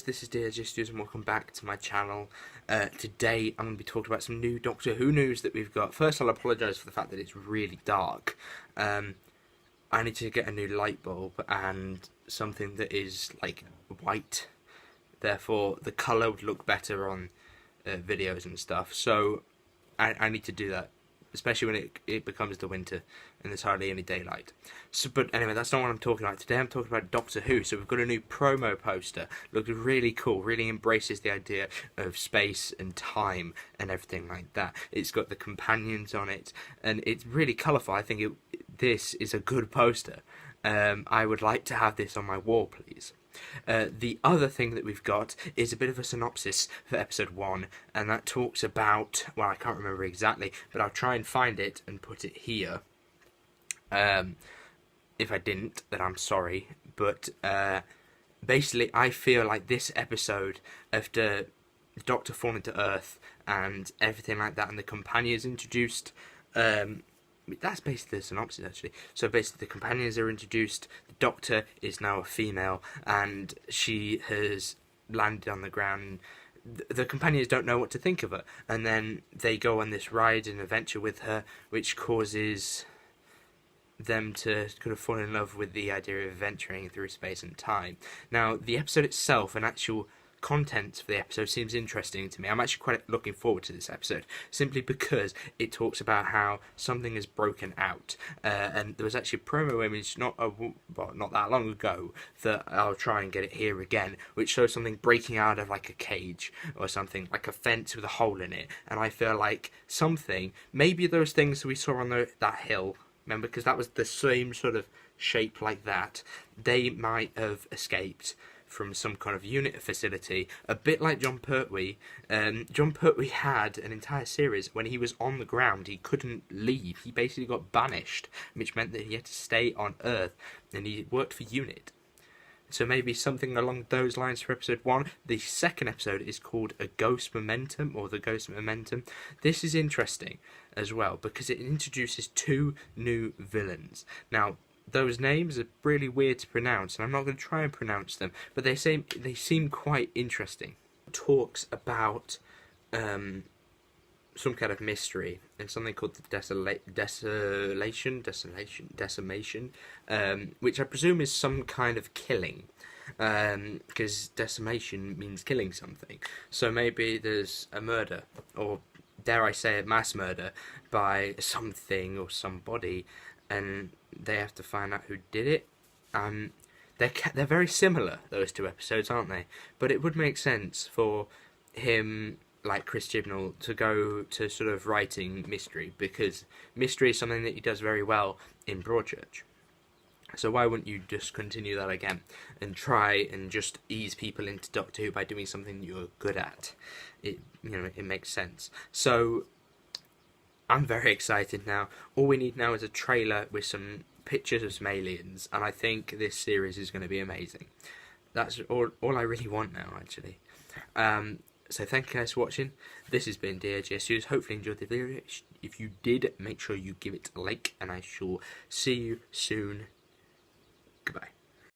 This is DJStudios and welcome back to my channel. Today I'm going to be talking about some new Doctor Who news that we've got. First, I'll apologise for the fact that it's really dark. I need to get a new light bulb and something that is like white. Therefore, the colour would look better on videos and stuff. So I need to do that, especially when it becomes the winter and there's hardly any daylight. So, but anyway, that's not what I'm talking about. Today I'm talking about Doctor Who. So we've got a new promo poster. Looks really cool, really embraces the idea of space and time and everything like that. It's got the companions on it, and it's really colourful. I think this is a good poster. I would like to have this on my wall, please. The other thing that we've got is a bit of a synopsis for episode 1, and that talks about, well, I can't remember exactly, but I'll try and find it and put it here. If I didn't, then I'm sorry, but basically I feel like this episode, after the Doctor falling to Earth and everything like that, and the companions introduced, that's basically the synopsis, actually. So basically the companions are introduced, the Doctor is now a female, and she has landed on the ground. The companions don't know what to think of her, and then they go on this ride and adventure with her, which causes them to kind of fall in love with the idea of adventuring through space and time. Now, the episode itself and actual content for the episode seems interesting to me. I'm actually quite looking forward to this episode, simply because it talks about how something is broken out. And there was actually a promo image not that long ago that I'll try and get it here again, which shows something breaking out of like a cage or something, like a fence with a hole in it. And I feel like something, maybe those things we saw on that hill, remember, because that was the same sort of shape like that, they might have escaped from some kind of unit facility, a bit like John Pertwee. John Pertwee had an entire series when he was on the ground, he couldn't leave. He basically got banished, which meant that he had to stay on Earth, and he worked for UNIT. So maybe something along those lines for episode 1. The second episode is called A Ghost Momentum, or The Ghost Momentum. This is interesting as well, because it introduces 2 new villains. Now, those names are really weird to pronounce, and I'm not going to try and pronounce them, but they seem quite interesting. It talks about some kind of mystery and something called the decimation, which I presume is some kind of killing, because decimation means killing something. So maybe there's a murder, or dare I say a mass murder, by something or somebody, and they have to find out who did it. They're very similar, those 2 episodes, aren't they? But it would make sense for him, like Chris Chibnall, to go to sort of writing mystery, because mystery is something that he does very well in Broadchurch. So why wouldn't you just continue that again and try and just ease people into Doctor Who by doing something you're good at? It makes sense. So I'm very excited now. All we need now is a trailer with some pictures of some aliens, and I think this series is going to be amazing. That's all I really want now, actually. So thank you guys for watching. This has been DJStudios. Hopefully you enjoyed the video. If you did, make sure you give it a like, and I shall see you soon. Goodbye.